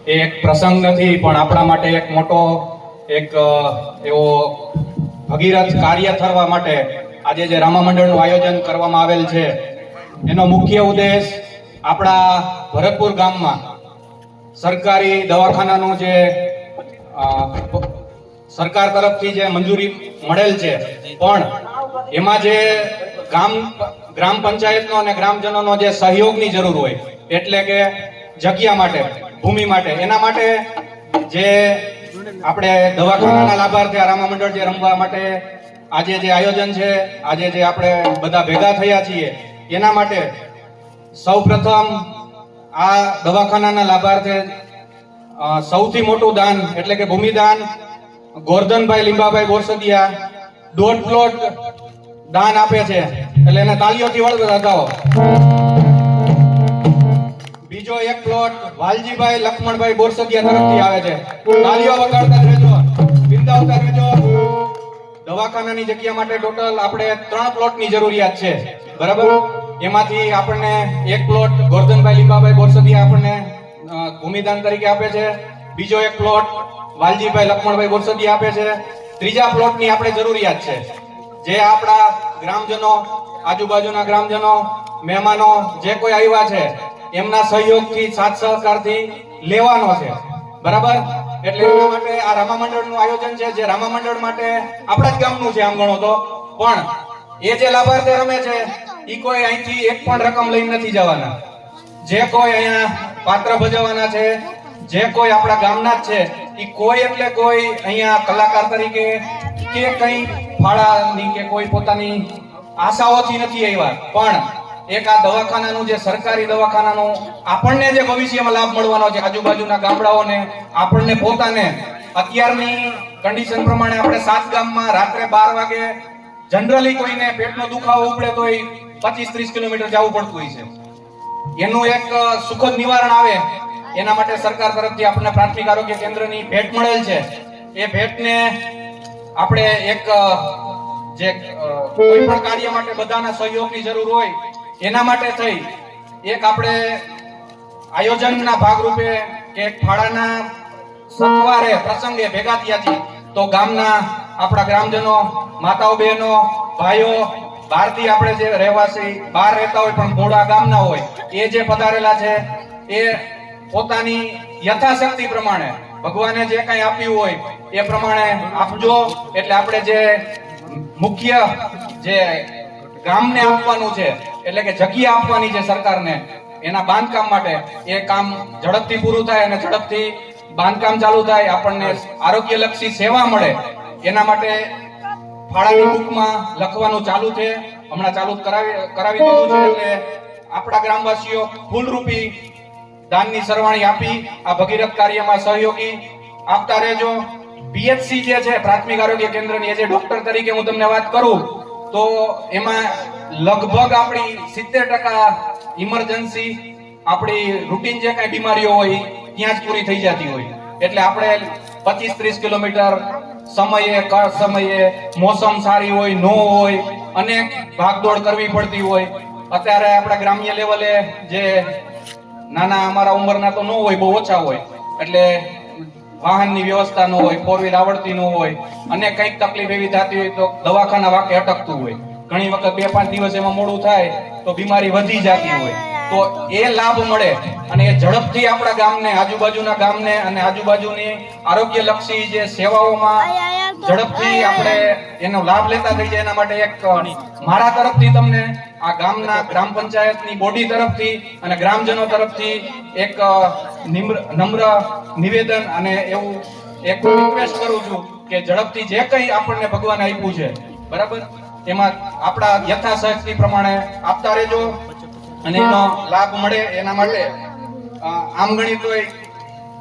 એ એક પ્રસંગ નથી, પણ આપણા માટે એક મોટો એક એવો ભગીરથ કાર્ય કરવા માટે આજે જે રામા મંડળનું આયોજન કરવામાં આવેલ છે, એનો મુખ્ય ઉદ્દેશ આપણા ભરતપુર ગામમાં સરકારી દવાખાનાનું જે સરકાર તરફથી જે મંજૂરી મળેલ છે, પણ એમાં જે ગ્રામ પંચાયતનો અને ગ્રામજનોનો જે સહયોગની જરૂર હોય, એટલે કે જગ્યા માટે, ભૂમિ માટે, એના માટે જે આપણે દવાખાનાના લાભાર્થી રામા મંડળ જે રમવા માટે આજે જે આયોજન છે, આજે જે આપણે બધા ભેગા થયા છીએ, એના માટે સૌપ્રથમ આ દવાખાનાના લાભાર્થે સૌથી મોટું દાન એટલે કે ભૂમિદાન ગોરધનભાઈ લીંબાભાઈ બોરસદિયા 1.5 પ્લોટ દાન આપે છે, એટલે એને તાળીઓથી વળગાવો. બીજો 1 પ્લોટ વાલજીભાઈ લક્ષ્મણભાઈ બોરસદિયા તરફથી આવે છે, તાળીઓ વગાડતા રહેજો, બિરદાવતા રહેજો. દવાખાનાની જગ્યા માટે ટોટલ આપણે 3 પ્લોટની જરૂરિયાત છે, બરાબર. એમાંથી આપણને 1 પ્લોટ ગોરધનભાઈ લીંબાભાઈ બોરસદિયા આપણને ભૂમિદાન તરીકે આપે છે, બીજો 1 પ્લોટ વાલજીભાઈ લક્ષ્મણભાઈ બોરસદિયા આપે છે, ત્રીજા પ્લોટની આપણે જરૂરિયાત છે, જે આપણા ગ્રામજનો, આજુબાજુના ગ્રામજનો, મહેમાનો જે કોઈ આવ્યા છે એમના સહયોગથી, સાથ સહકારથી લેવાનો છે, બરાબર. એટલે એના માટે આ રામા મંડળનું આયોજન છે, જે રામા મંડળ માટે આપણા જ ગામનું છે આમ ગણો તો, પણ એ જે લાભાર્થી રમે છે એ કોઈ અહીંથી એક પણ રકમ લઈને નથી જવાના. જે કોઈ અહીંયા પાત્ર ભજવવાના છે, જે કોઈ આપણા ગામના જ છે, એ કોઈ એટલે કોઈ અહીંયા કલાકાર તરીકે કે કઈ ફાળાની કે કોઈ પોતાની આશાઓથી નથી આવ્યા, પણ એક આ દવાખાનાનું જે સરકારી દવાખાનાનું આપણને જે ભવિષ્યમાં લાભ મળવાનો છે, આજુબાજુના ગામડાઓને, આપણને પોતાને અત્યારની કન્ડિશન પ્રમાણે આપણે 7 ગામમાં રાત્રે 12 વાગે જનરલી કોઈને પેટનો દુખાવો ઉપડે તો 25-30 કિલોમીટર જવું પડતું હોય છે. એનું એક સુખદ નિવારણ આવે એના માટે સરકાર તરફથી આપણને પ્રાથમિક આરોગ્ય કેન્દ્રની ભેટ મળેલ છે. એ ભેટને આપણે એક જે કોઈ પણ કાર્ય માટે બધાના સહયોગની જરૂર હોય એના માટે થઈ એક આપણે આયોજનના ભાગરૂપે કે એક ફાળાના સથવારે પ્રસંગે ભેગા થયા છીએ. તો ગામના આપણા ગ્રામજનો, માતાઓ, બહેનો, ભાઈઓ, બહારથી આપણે જે રહેવાસી બહાર રહેતા હોય પણ મોડા ગામના હોય, એ જે પધારેલા છે એ પોતાની યથાશક્તિ પ્રમાણે ભગવાને જે કંઈ આપ્યું હોય એ પ્રમાણે આપજો. એટલે આપણે જે મુખ્ય જે ગામને આપવાનું છે, એટલે કે જગ્યા આપવાની છે સરકારને, એના બાંધકામ માટે એ કામ ઝડપથી પૂરું થાય અને ઝડપથી બાંધકામ ચાલુ થાય, આપણને આરોગ્યલક્ષી સેવા મળે એના માટે ફાળાની બુકમાં લખવાનું ચાલુ છે, હમણાં ચાલુ કરાવી દીધું છે. એટલે આપણા ગ્રામવાસીઓ ફૂલરૂપી દાનની સરવાણી આપી આ ભગીરથ કાર્યમાં સહયોગી આપતા રહેજો. પીએચસી જે છે પ્રાથમિક આરોગ્ય કેન્દ્રની, એ જે ડોક્ટર તરીકે હું તમને વાત કરું તો એમાં લગભગ આપણી 70% ઇમરજન્સી આપણી રૂટીન જે કઈ બીમારીઓ હોય ત્યાં જ પૂરી થઈ જતી હોય. એટલે આપણે 25-30 કિલોમીટર સમયે મોસમ સારી હોય, ન હોય, અનેક ભાગદોડ કરવી પડતી હોય. અત્યારે આપણા ગ્રામ્ય લેવલે જે નાના અમારા ઉંમરના તો ન હોય, બહુ ઓછા હોય, એટલે વાહનની વ્યવસ્થા ન હોય, 4 વ્હીલ આવડતી ન હોય, અને કંઈક તકલીફ એવી થતી હોય તો દવાખાના વાકે અટકતું હોય. ઘણી વખત 2-5 દિવસ એમાં મોડું થાય તો બીમારી વધી જતી હોય. તો એ લાભ મળે અને એ ઝડપથી આપણા ગામને, આજુબાજુના ગામને અને આજુબાજુની આરોગ્યલક્ષી જે સેવાઓમાં ઝડપથી આપણે એનો લાભ લેતા થઈ જાય, એના માટે એક મારા તરફથી તમને આ ગામના ગ્રામ પંચાયતની બોડી તરફથી અને ગ્રામજનો તરફથી એક નમ્ર નિવેદન અને એવું એક રિક્વેસ્ટ કરું છું કે ઝડપથી જે કંઈ આપણને ભગવાન આપ્યું છે, બરાબર, એમાં આપણા યથાશક્તિ પ્રમાણે આપતા રહેજો અને એનો લાભ મળે એના માટે આમ ગણી તોય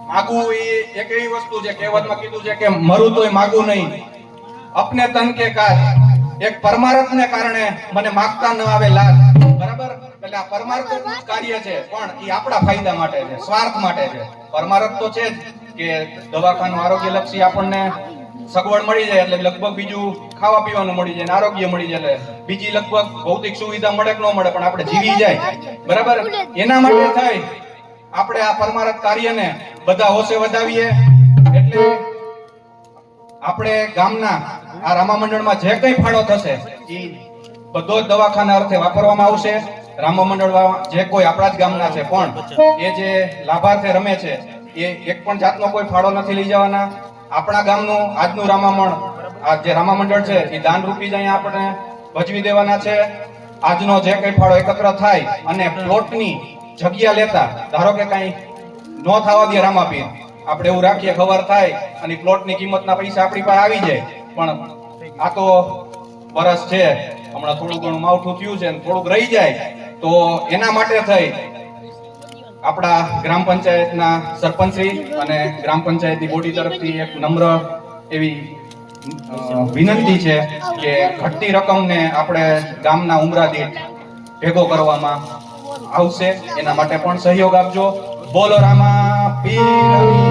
માગવું એ એક એવી વસ્તુ છે, કહેવતમાં કીધું છે કે મરું તોય માગું નહીં, અપને તન કે કાજ. એક પરમાર્થને કારણે મને માગતા ન આવે લાજ, બરાબર. એટલે આ પરમાર્થનું કાર્ય છે, પણ એ આપણા ફાયદા માટે છે, સ્વાર્થ માટે છે. પરમાર્થ તો છે જ કે દવાખાનું આરોગ્યલક્ષી આપણને સગવડ મળી જાય, એટલે લગભગ બીજું ખાવા પીવાનું મળી જાય, આરોગ્ય મળી જાય, એટલે બીજી લગભગ ભૌતિક સુવિધા મળે કે ન મળે પણ આપણે જીવી જાય, બરાબર. એના માટે થઈ આપણે આ પરમારથ કાર્યને બધા હોશે વધાવીએ. એટલે આપણે ગામના આ રામા મંડળમાં જે કંઈ ફાળો થશે એ બધો જ દવાખાના અર્થે વાપરવામાં આવશે. રામા મંડળમાં જે કોઈ આપણા જ ગામના છે પણ એ જે લાભાર્થે રમે છે એ એક પણ જાતનો કોઈ ફાળો નથી લઈ જવાના. આપણા ગામનું આજનું રામામણ આ જે રામા મંડળ છે એ દાન રૂપી જ અહીંયા આપણે ભજવી દેવાના છે. આજનો જે કંઈ ફાળો એકત્ર થાય અને પ્લોટની જગ્યા લેતા ધારો કે કઈ ન થવા દે રામાપીર, આપણે એવું રાખીએ ખબર થાય અને પ્લોટની કિંમતના પૈસા આપણી પાસે આવી જાય. પણ આ તો વરસ છે, હમણાં થોડું ઘણું માવઠું થયું છે થોડુંક રહી જાય તો એના માટે થઈ આપણા ગ્રામ પંચાયતના સરપંચશ્રી અને ગ્રામ પંચાયતની બોડી તરફથી એક નમ્ર એવી વિનંતી છે કે ઘટતી રકમને આપણે ગામના ઉમરા દીઠ ભેગો કરવામાં આવશે. એના માટે પણ સહયોગ આપજો. બોલો રામા પીરની